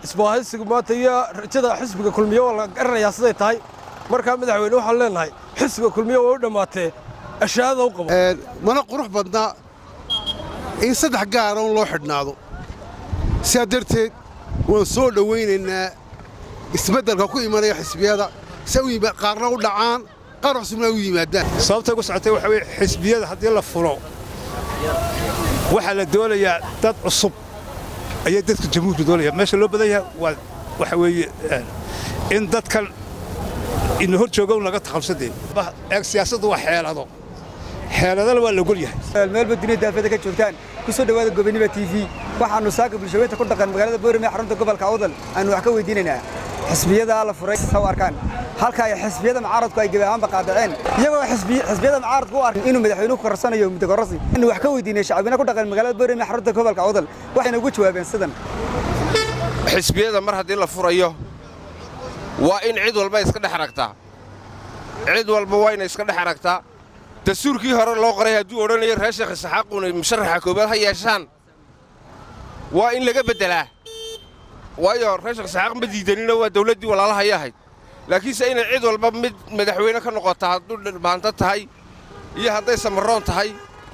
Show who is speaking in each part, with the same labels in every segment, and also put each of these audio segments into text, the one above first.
Speaker 1: isbaahaysiga maanta iyo rajada xisbiga kulmiye waa la garanayaa siday tahay markaa madaxweyne waxaan leenahay xisbiga kulmiye waa u dhammaatee ashaada u qabo
Speaker 2: mana qurux badnaa in saddex gaaroon loo xidhnaado sidaa darteed waan soo dhowaynaynaa isbeddelka ku imanaya xisbiyada si qaarna u dhacaan qaar cusubna u yimaadaan
Speaker 3: sababta ku socotay waxa weeye xisbiyada haddii la furo waxaa la doonayaa dad cusub ayaa dadka jamhuurka doonaya meesha loo badan yahay waa waxa weeye in dadkan in hor jooga laga takhalsadeen siyaasaddu waa xeeladana waa la gol yahay
Speaker 4: meelba dunida daafada ka joogtaan ku soo dhawaada Gobonimo TV waxaanu saaka bulshooyinka ku dhaqan magaalada Boorame xarunta gobolka Awdal aanu wax ka weydiinaynaa xisbiyada la furay soo arkaan halka ay xisbiyada mucaaradku ay gabaanba qaadaceen iyagoo xisbiyada mucaaradku u arkin inuu madaxweynuhu ku qarsanayo muddo kororsi inuu wax ka weydiinay shacabina ku dhaqan magaalada Boorame xarunta gobolka Awdal waxayna ugu jawaabeen sidan
Speaker 5: xisbiyada mar haddii la furayo waa in cid walba iska dhex aragtaa cid walba waa inay iska dhex aragtaa dastuurkii hore loo qoray hadduu odhanayo reer Sheekh Isxaaquna musharaxa koobaad ha yeeshaan waa in laga beddelaa waayo reer Sheekh Isxaaq ma diidanina waa dawladdii walaalaha yahay laakiinse inay cid walba mid madaxweyne ka noqoto hadduu maanta tahay iyo hadday samaroon tahay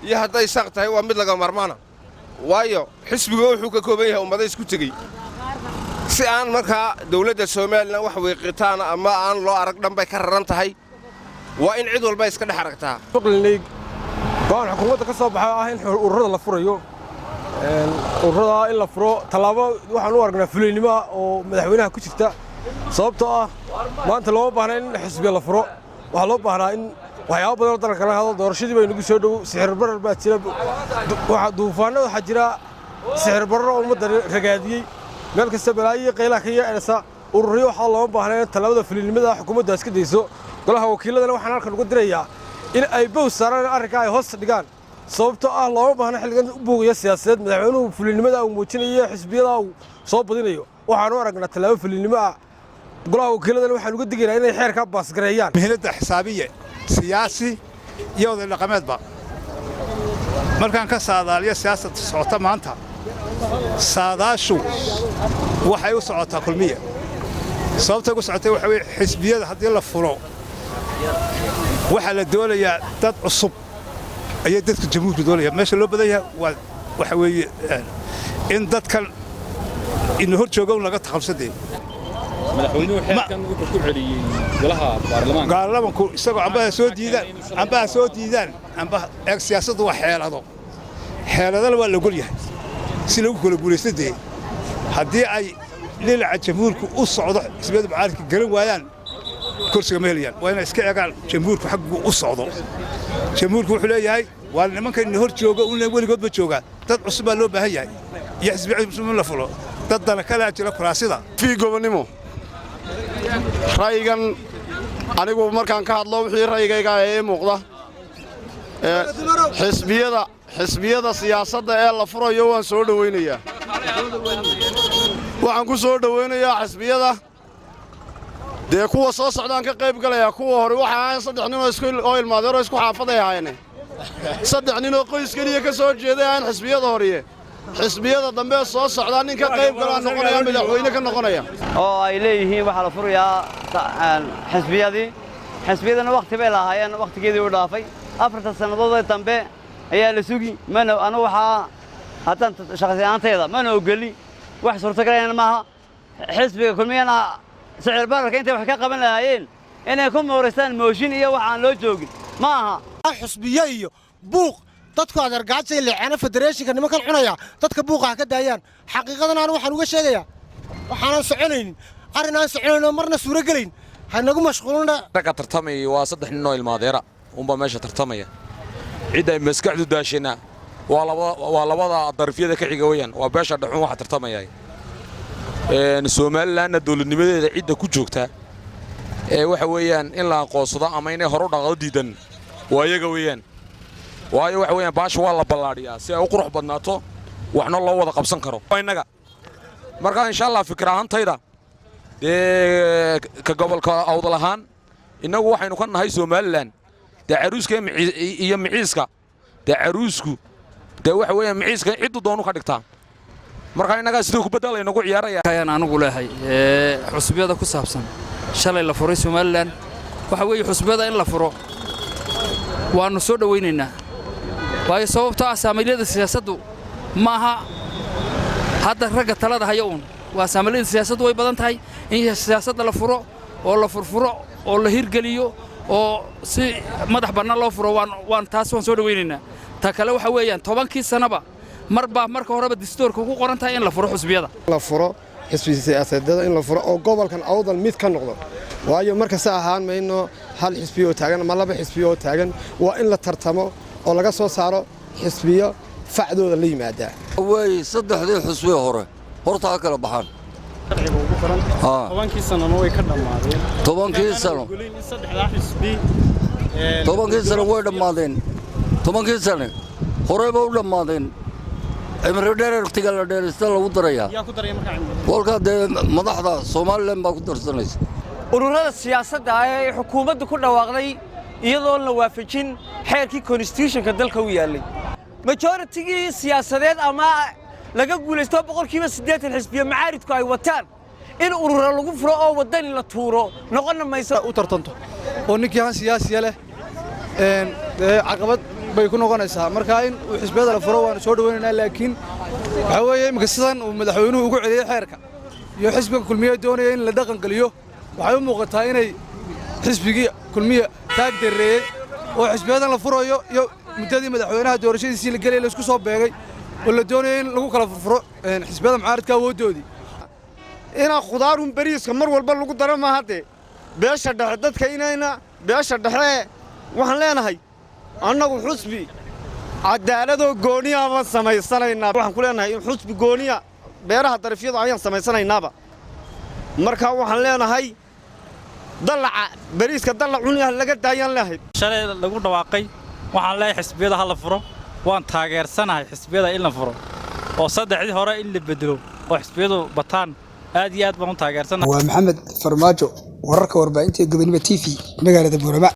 Speaker 5: iyo hadday saq tahay waa mid laga marmaana waayo xisbiga wuxuu ka kooban yahay ummada isku tegey si aan markaa dawladda Soomaaliland wax weeqitaan ama aan loo arag dhanbay ka raran tahay waa in cid walba iska dhex aragtaa
Speaker 1: faqlineey baan xukuumadda ka soo baxay ah in ururada la furayo ururada in la furo talaabo waxaan u aragnaa fuliynimo oo madaxweynaha ku jirta sababtoo ah maanta loo baahnaa in xisbiga la furo waxa loo baahnaa in waxyaabo badan oo dalka laga hadlo doorashadii bay nagu soo dhow sixir barar baa jira waxa duufaanada waxa jira sixir barar oo ummadda ragaadiyey meel kasta balaayiyo qaylaha ka yeedhasa ururiyo waxa loo baahnaa in talaabada fuliynimada xukuumadda iska dayso golaha wakiiladana waxaan halkan ugu dirayaa in ay bows saaraan arrinka ay hoos dhigaan sababtoo ah looma baahna xilligan u buugaya siyaasadeed madaxweynuhu fuliynimada uu muujinayo xisbiyada uu soo badinayo waxaan u aragnaa talaabo fuliynimo ah golaha wakiiladana waxaan uga digaynaa inay xeerka baasgareeyaan
Speaker 3: mihnada xisaabiye siyaasi iyo wada dhaqameedba markaan ka saadaaliyo siyaasadda socota maanta saadaashu waxay u socotaa kulmiye sababta ku socotay waxa weeye xisbiyada haddii la furo waxaa la doonayaa dad cusub ayaa dadka jamhuurka doonaya meesha loo badan yahay waa waxa weeye in dadkan in hor jooga laga takhalsadeen
Speaker 6: madaxweynuhu xeerkan wuxuu ku celiyay golaha
Speaker 3: baarlamaanku isagoo ambaha soo diidaan amba siyaasaddu waa xeeladana waa la gol yahay si lagu kala guulaystay haddii ay dhinaca jamhuurku u socdo xisbiyada mucaaradka garan waayaan kursiga ma helayaan waa inay iska eegaan jamhuurku xaggu u socdo jamhuurku wuxuu leeyahay waa nimankan hor jooga un weligoodba joogaa dad cusub baa loo baahan yahay iyo xisbiyada muslimiin la fulo dad dana kala jira kuraasida
Speaker 2: fii Gobonimo ra'yigan anigu markaan ka hadlo wixii ra'yigayga ee muuqda xisbiyada siyaasadda ee la furayo waan soo dhawaynayaa waxaan ku soo dhawaynayaa xisbiyada dee kuwa soo socdaan ka qayb galaya kuwa hore waxa aan saddex nin oo ilmaadeero isku xaafaday ahaayeen saddex nin oo qoys kaliya ka soo jeeday aan xisbiyada hore xisbiyada dambe soo socdaan nin ka qayb gala noqonaya madaxweyne ka noqonaya
Speaker 7: oo ay leeyihiin waxa la furayaa xisbiyadana waqti bay lahaayeen waqtigeedii u dhaafay 4 sanadood dambe ayaa la sugi mana anu waxa hadan shaqsiyaantayda mana ogoli wax suurtagalay maaha xisbiga kulmiyana sicir bararka inta wax ka qaban lahaayeen inay ku mooreystaan mooshin iyo wax aan loo joogin maaha
Speaker 8: xisbiyo iyo buuq dadku adeergaacay leexana federeeshinka nimankan cunaya dadka buuqa ka daayaan xaqiiqadan aan waxaan uga sheegayaa waxaan soconaynin arinaan soconayno marna suura galeyn hanagu mashquulna
Speaker 9: ragga tartamay waa 3 nin oo ilmaadeera umba meesha tartamaya cid ay maskaxdu daashina waa labada darafyada ka xiga weeyaan waa beesha dhaxun waxa tartamaya Soomaaliland dawladnimadeeda cidda ku joogta waxa weeyaan in la aqoonsado ama inay hor u dhaqdo diidan waa iyaga weeyaan waayo waxa weeyaan baasha waa la ballaadhiyaa si ay u qurux badnaato waxna loo wada qabsan karo inaga marka insha Allah fikrahantayda ka gobolka Awdal ahaan inagu waxaynu ka nahay Soomaaliland caruuska iyo miciiska caruusku waxa weeyaan miciiska ciddu doonu ka dhigtaa marka innagaa sidoo kubadda laynagu ciyaaraya
Speaker 10: ayaan anigu leeyahay xusbiyada ku saabsan shalay la furay Somaliland waxa weeye xusbiyada in la furo waanu soo dhaweynaynaa waayo sababtoo ah saamilada siyaasaddu maaha hadda ragga talada haya waa saamilada siyaasaddu way badan tahay in siyaasadda la furo oo la furfuro oo la hirgeliyo oo si madax bannaan loo furo waan taas waan soo dhaweynaynaa ta kale waxa weeyaan 10kii sanaba marka horeba dastuurka ku qoran tahay in la furo xusbiyada
Speaker 11: la furo xisbi siyaasadeed in la furo oo gobolkan awdal mid ka noqdo waayo marka ahaan mayno hal xisbi oo taagan ama laba xisbi oo taagan waa in la tartamo oo laga soo saaro xisbiyo facdooda la yimaada
Speaker 12: way saddexdii xisbi hore horta kala baxaan
Speaker 6: 10kii sano way ka dhamaadeen
Speaker 12: 10kii sano way dhamaadeen 10kii sano horeba u dhamaadeen imri dheer waqtiga la dheerista lagu daraya
Speaker 6: yaa ku daray markaa
Speaker 12: walka madaxda Soomaaliland baa ku darsanaysa
Speaker 13: ururada siyaasadda ay xukuumaddu ku dhawaaqday iyadoo la waafajin xeerkii constitutionka dalka u yaalay majority-gii siyaasadeed ama laga guulaysto 80% xisbiyo macaaridku ay wataan in ururo lagu furo oo wadan la tuuro noqon mayso
Speaker 14: u tartanto oo ninkii han siyaasiya leh caqabad bay ku noqonaysaa marka in xisbiyada la furo waan soo dhaweynaynaa laakiin waxa weeye imika sidan uu madaxweynuhu ugu celiyay xeerka iyo xisbiga kulmiye doonaya in la dhaqan galiyo waxay u muuqataa inay xisbigii kulmiye taag dareeyay oo xisbiyadan la furayo iyo muddadii madaxweynaha doorashadiisii la galay la isku soo beegay oo la doonayay in lagu kala furo xisbiyada mucaaradka awoodoodii
Speaker 2: ina khudaarun bariiska mar walba lagu daro ma hadde beesha dhexe dadka inayna beesha dhexe waxaan leenahay annagu xusbi cadaaladoo gooniya ma samaysanaynaa waxaan ku leenahay in xusbi gooniya beeraha darafyada ayaan samaysanaynaba marka waxaan leenahay dalaca bariiska dalac cunyaha laga daayaan leeyahay
Speaker 6: shalay lagu dhawaaqay waxaan leeyahay xisbiyada hal furo waan taageersanahay xisbiyada in la furo oo saddexdii hore in la bedelo oo xisbiyadu bataan aad iyo aad baan u taageersanahay
Speaker 4: waa maxamed farmaajo wararka warbaahinta Gobonimo TV magaalada Boorama